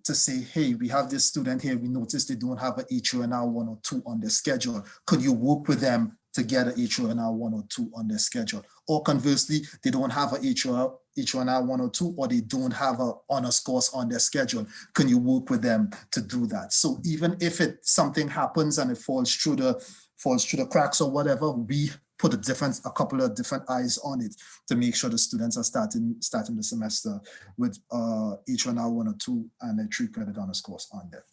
Speaker 6: to say, hey, we have this student here, we noticed they don't have an HONR 102 on their schedule. Could you work with them to get an HONR 102 on their schedule? Or conversely, they don't have a HONR 102 or they don't have an honors course on their schedule. Can you work with them to do that? So even if something happens and it falls through the cracks or whatever, we put a couple of different eyes on it to make sure the students are starting the semester with HONR 102 and a 3-credit honors course on there.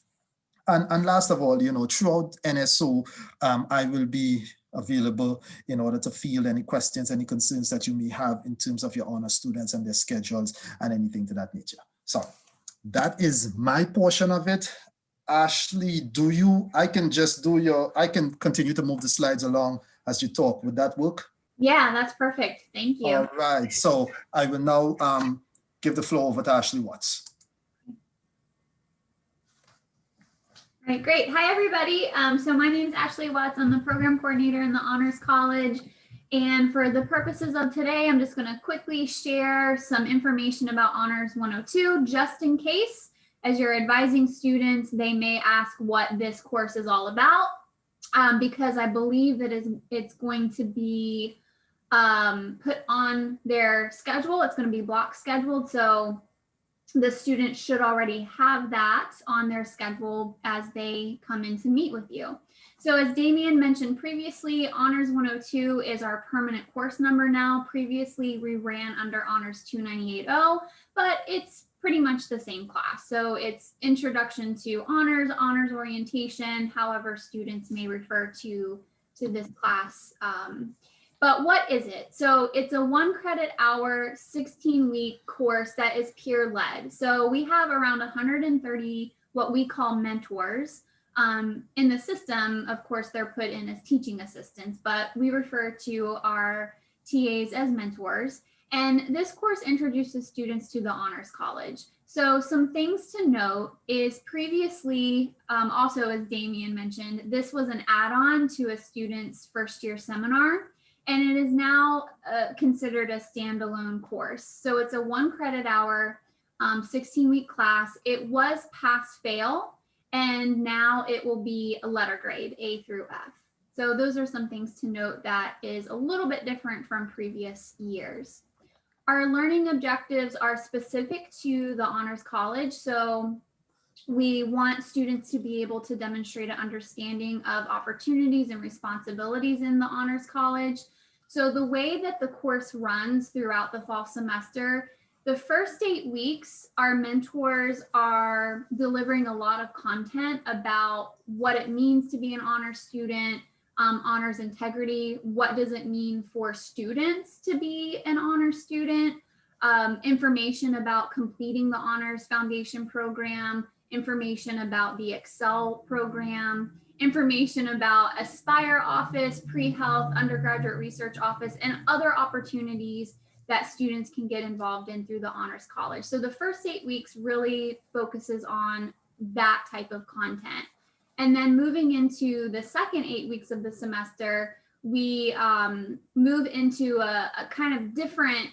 Speaker 6: And last of all, throughout NSO, I will be available in order to field any questions, any concerns that you may have in terms of your honors students and their schedules and anything to that nature. So that is my portion of it. Ashley, I can continue to move the slides along as you talk. Would that work?
Speaker 7: Yeah, that's perfect. Thank you.
Speaker 6: All right. So I will now give the floor over to Ashley Watts.
Speaker 7: All right, great. Hi, everybody. So my name is Ashley Watts. I'm the program coordinator in the Honors College. And for the purposes of today, I'm just going to quickly share some information about Honors 102, just in case, as you're advising students, they may ask what this course is all about, because I believe that it's going to be put on their schedule. It's going to be block scheduled. So the student should already have that on their schedule as they come in to meet with you. So as Damien mentioned previously, Honors 102 is our permanent course number now. Previously, we ran under Honors 2980, but it's pretty much the same class. So it's Introduction to Honors, Honors Orientation, however students may refer to this class. But what is it? So it's a 1 credit hour, 16-week course that is peer led. So we have around 130 what we call mentors. In the system, of course, they're put in as teaching assistants, but we refer to our TAs as mentors. And this course introduces students to the Honors College. So some things to note is previously, also as Damien mentioned, this was an add-on to a student's first year seminar, and it is now considered a standalone course. So it's a 1 credit hour, 16-week class. It was pass-fail, and now it will be a letter grade, A through F. So those are some things to note that is a little bit different from previous years. Our learning objectives are specific to the Honors College. So we want students to be able to demonstrate an understanding of opportunities and responsibilities in the Honors College. So the way that the course runs throughout the fall semester, the first 8 weeks, our mentors are delivering a lot of content about what it means to be an honors student, honors integrity, what does it mean for students to be an honors student, information about completing the Honors Foundation program, information about the Excel program, information about Aspire office, pre-health, undergraduate research office, and other opportunities that students can get involved in through the Honors College. So the first 8 weeks really focuses on that type of content. And then moving into the second 8 weeks of the semester, we move into a kind of different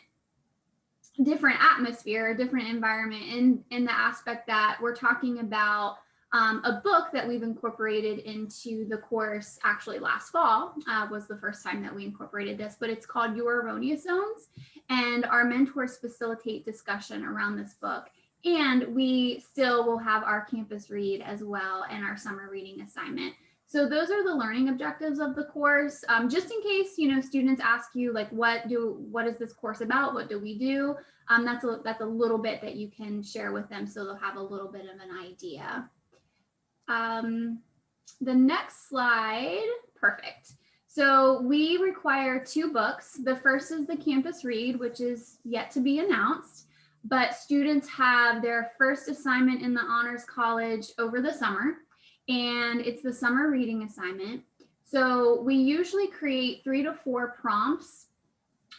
Speaker 7: atmosphere, a different environment in the aspect that we're talking about a book that we've incorporated into the course. Actually last fall was the first time that we incorporated this, but it's called Your Erroneous Zones. And our mentors facilitate discussion around this book. And we still will have our campus read as well and our summer reading assignment. So those are the learning objectives of the course. Just in case, students ask you like, what is this course about? What do we do? That's a little bit that you can share with them, so they'll have a little bit of an idea. The next slide, perfect. So we require 2 books. The first is the campus read, which is yet to be announced, but students have their first assignment in the Honors College over the summer, and it's the summer reading assignment. So we usually create 3 to 4 prompts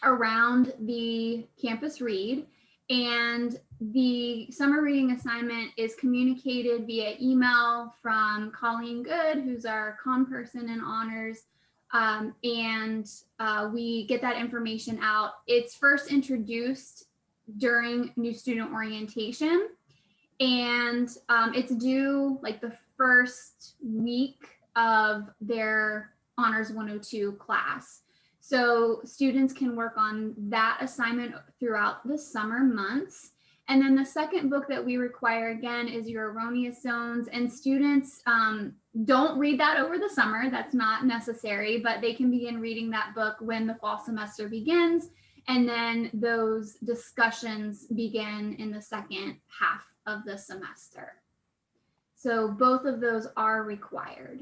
Speaker 7: around the campus read, and the summer reading assignment is communicated via email from Colleen Good, who's our comm person in honors, and we get that information out. It's first introduced during new student orientation, and it's due like the first week of their Honors 102 class. So students can work on that assignment throughout the summer months. And then the second book that we require again is Your Erroneous Zones, and students don't read that over the summer. That's not necessary, but they can begin reading that book when the fall semester begins. And then those discussions begin in the second half of the semester. So both of those are required.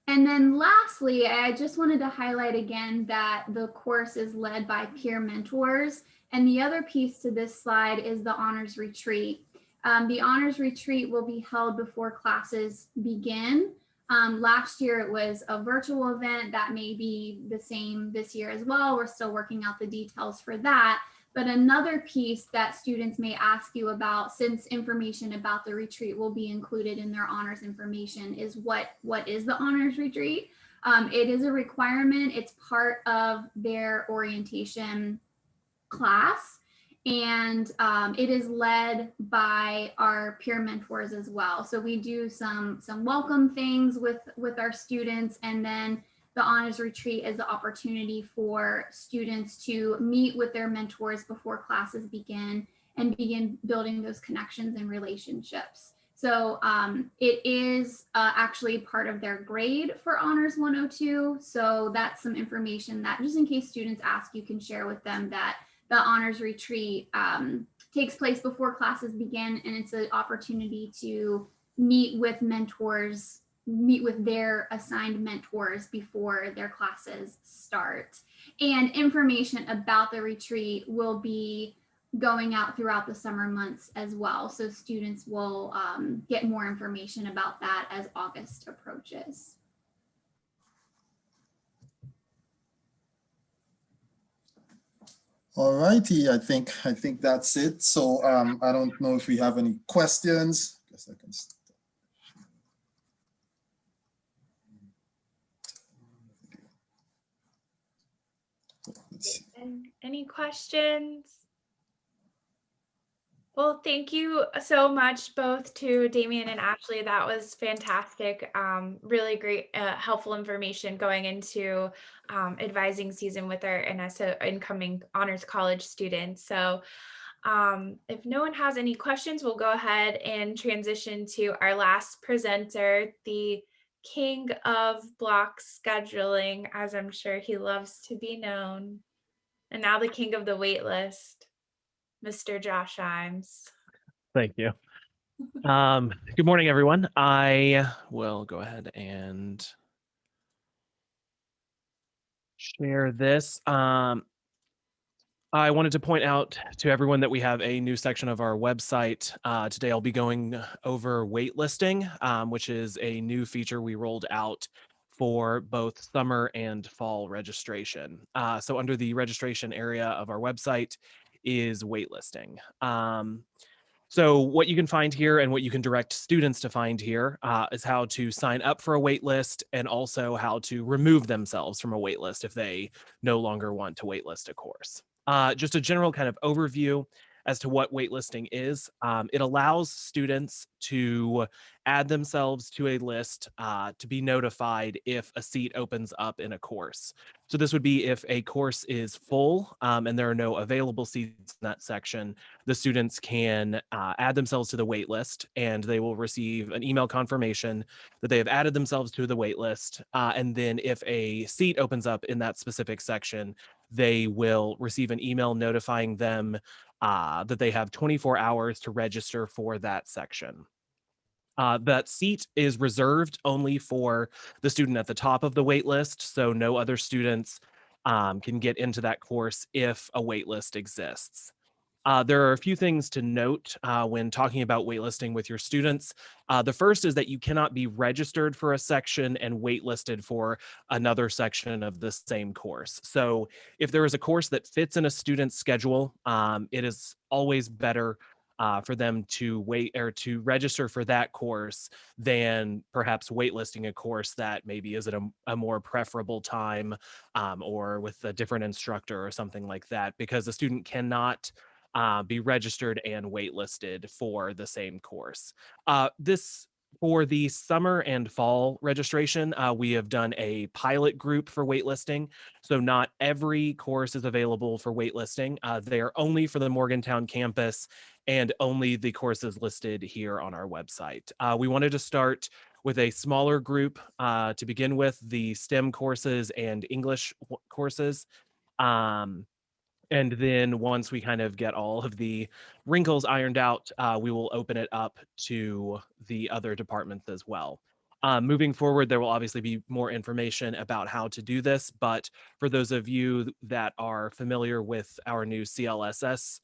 Speaker 7: And then lastly, I just wanted to highlight again that the course is led by peer mentors. And the other piece to this slide is the honors retreat. The honors retreat will be held before classes begin. Last year it was a virtual event. That may be the same this year as well. We're still working out the details for that. But another piece that students may ask you about, since information about the retreat will be included in their honors information, is what is the honors retreat? It is a requirement. It's part of their orientation class, and it is led by our peer mentors as well. So we do some welcome things with our students, and then the honors retreat as the opportunity for students to meet with their mentors before classes begin and begin building those connections and relationships. So it is actually part of their grade for Honors 102. So that's some information that, just in case students ask, you can share with them that the honors retreat takes place before classes begin, and it's an opportunity to meet with mentors, meet with their assigned mentors before their classes start. And information about the retreat will be going out throughout the summer months as well. So students will get more information about that as August approaches.
Speaker 6: All righty, I think that's it. So I don't know if we have any questions. I guess I can start. Let's see.
Speaker 2: Any questions? Well, thank you so much, both to Damian and Ashley. That was fantastic. Really great, helpful information going into advising season with our NSO incoming honors college students. So if no one has any questions, we'll go ahead and transition to our last presenter, the king of block scheduling, as I'm sure he loves to be known. And now the king of the wait list, Mr. Josh Imes.
Speaker 8: Thank you. Good morning, everyone. I will go ahead and share this. I wanted to point out to everyone that we have a new section of our website. Today, I'll be going over waitlisting, which is a new feature we rolled out for both summer and fall registration. So under the registration area of our website is waitlisting. So what you can find here and what you can direct students to find here is how to sign up for a wait list and also how to remove themselves from a wait list if they no longer want to waitlist a course. Just a general kind of overview as to what waitlisting is. It allows students to add themselves to a list to be notified if a seat opens up in a course. So this would be if a course is full and there are no available seats in that section, the students can add themselves to the wait list and they will receive an email confirmation that they have added themselves to the wait list. And then if a seat opens up in that specific section, they will receive an email notifying them that they have 24 hours to register for that section. That seat is reserved only for the student at the top of the wait list, so no other students can get into that course if a wait list exists. There are a few things to note when talking about waitlisting with your students. The first is that you cannot be registered for a section and waitlisted for another section of the same course. So if there is a course that fits in a student's schedule, it is always better for them to wait or to register for that course than perhaps waitlisting a course that maybe is at a more preferable time or with a different instructor or something like that, because the student cannot be registered and waitlisted for the same course. For the summer and fall registration, we have done a pilot group for waitlisting. So not every course is available for waitlisting. They are only for the Morgantown campus and only the courses listed here on our website. We wanted to start with a smaller group to begin with, the STEM courses and English courses. And then once we kind of get all of the wrinkles ironed out, we will open it up to the other departments as well. Moving forward, there will obviously be more information about how to do this, but for those of you that are familiar with our new CLSS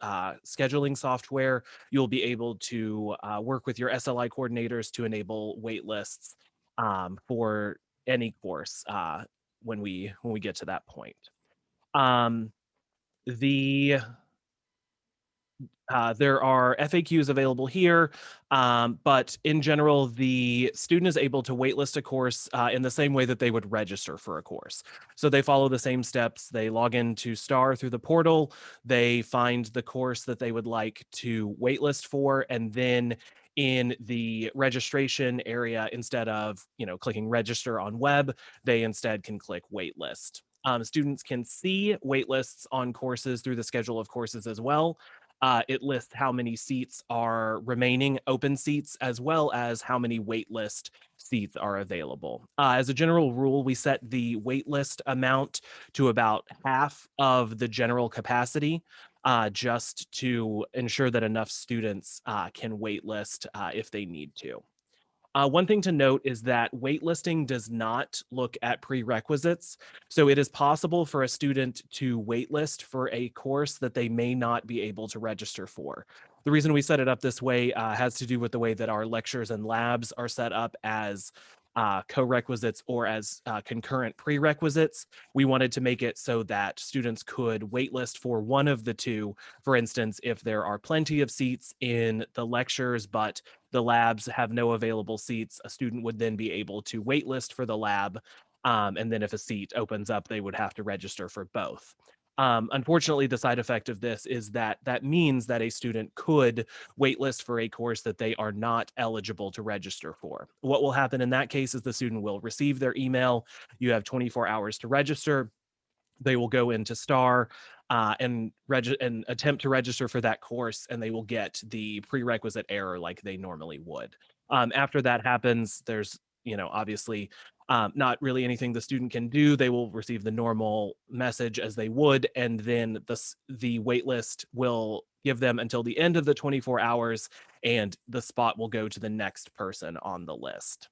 Speaker 8: scheduling software, you'll be able to work with your SLI coordinators to enable wait lists for any course when we get to that point. There are FAQs available here, but in general, the student is able to waitlist a course in the same way that they would register for a course. So they follow the same steps. They log into STAR through the portal. They find the course that they would like to waitlist for, and then in the registration area, instead of, clicking register on web, they instead can click waitlist. Students can see waitlists on courses through the schedule of courses as well. It lists how many seats are remaining open seats, as well as how many waitlist seats are available. As a general rule, we set the waitlist amount to about half of the general capacity, just to ensure that enough students can waitlist if they need to. One thing to note is that waitlisting does not look at prerequisites. So it is possible for a student to waitlist for a course that they may not be able to register for. The reason we set it up this way has to do with the way that our lectures and labs are set up as co-requisites or as concurrent prerequisites. We wanted to make it so that students could waitlist for one of the two. For instance, if there are plenty of seats in the lectures, but the labs have no available seats, a student would then be able to waitlist for the lab. And then if a seat opens up, they would have to register for both. Unfortunately, the side effect of this is that means that a student could waitlist for a course that they are not eligible to register for. What will happen in that case is the student will receive their email. You have 24 hours to register. They will go into STAR and attempt to register for that course, and they will get the prerequisite error like they normally would. After that happens, there's obviously not really anything the student can do. They will receive the normal message as they would, and then the waitlist will give them until the end of the 24 hours, and the spot will go to the next person on the list.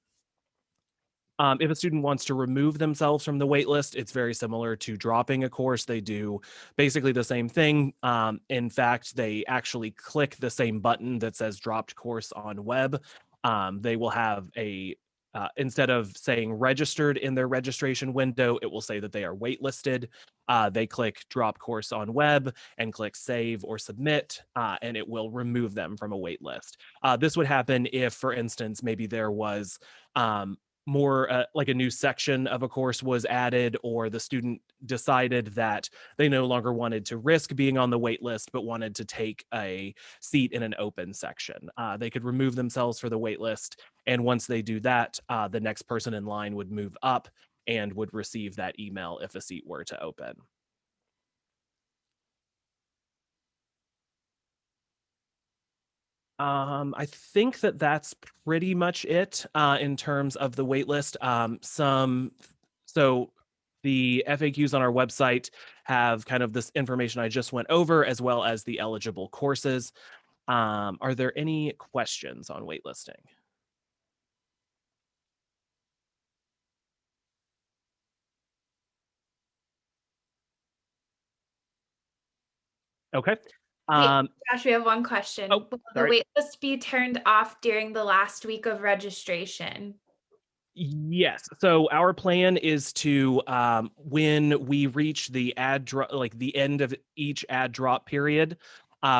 Speaker 8: If a student wants to remove themselves from the waitlist, it's very similar to dropping a course. They do basically the same thing. In fact, they actually click the same button that says dropped course on web. They will have instead of saying registered in their registration window, it will say that they are waitlisted. They click drop course on web and click save or submit, and it will remove them from a waitlist. This would happen if, for instance, maybe there was more like a new section of a course was added, or the student decided that they no longer wanted to risk being on the wait list but wanted to take a seat in an open section. They could remove themselves for the wait list, and once they do that, the next person in line would move up and would receive that email if a seat were to open. I think that's pretty much it in terms of the waitlist. So the FAQs on our website have kind of this information I just went over, as well as the eligible courses. Are there any questions on waitlisting? Okay.
Speaker 2: Wait, Josh, we have one question.
Speaker 8: Oh,
Speaker 2: Will the
Speaker 8: sorry.
Speaker 2: wait list be turned off during the last week of registration?
Speaker 8: Yes. So our plan is to, when we reach the ad drop, like the end of each ad drop period,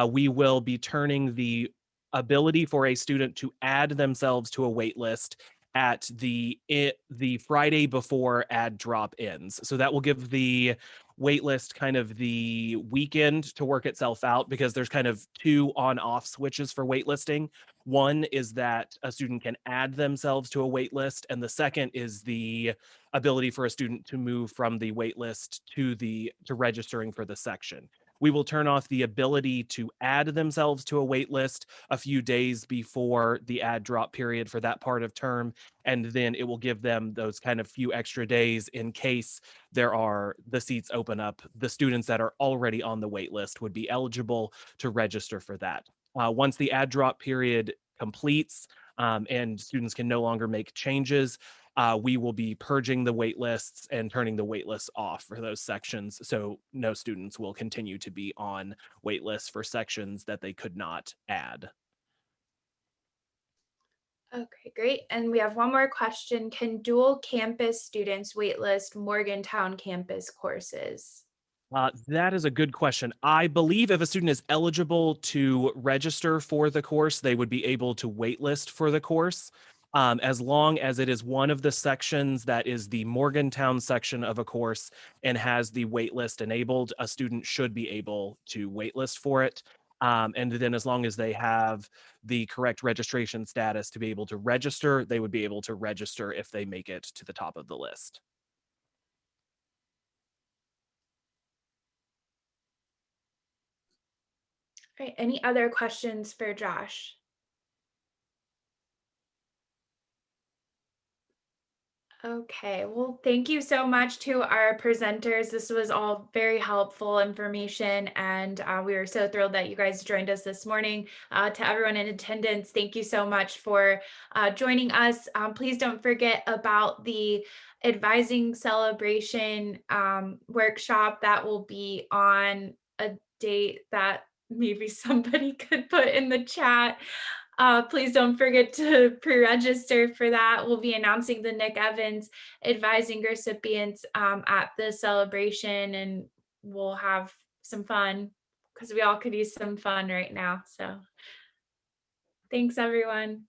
Speaker 8: we will be turning the ability for a student to add themselves to a wait list at the Friday before ad drop ends. So that will give the wait list kind of the weekend to work itself out, because there's kind of two on-off switches for waitlisting. One is that a student can add themselves to a wait list, and the second is the ability for a student to move from the wait list to registering for the section. We will turn off the ability to add themselves to a wait list a few days before the ad drop period for that part of term, and then it will give them those kind of few extra days in case the seats open up. The students that are already on the wait list would be eligible to register for that. Once the ad drop period completes, and students can no longer make changes, we will be purging the wait lists and turning the wait lists off for those sections. So no students will continue to be on wait lists for sections that they could not add.
Speaker 2: Okay, great. And we have one more question. Can dual campus students waitlist Morgantown campus courses?
Speaker 8: That is a good question. I believe if a student is eligible to register for the course, they would be able to waitlist for the course. As long as it is one of the sections that is the Morgantown section of a course and has the waitlist enabled, a student should be able to waitlist for it. And then as long as they have the correct registration status to be able to register, they would be able to register if they make it to the top of the list.
Speaker 2: All right, any other questions for Josh? Okay, well, thank you so much to our presenters. This was all very helpful information, and we are so thrilled that you guys joined us this morning. To everyone in attendance, thank you so much for joining us. Please don't forget about the advising celebration workshop that will be on a date that maybe somebody could put in the chat. Please don't forget to pre-register for that. We'll be announcing the Nick Evans advising recipients at the celebration, and we'll have some fun because we all could use some fun right now. So thanks, everyone.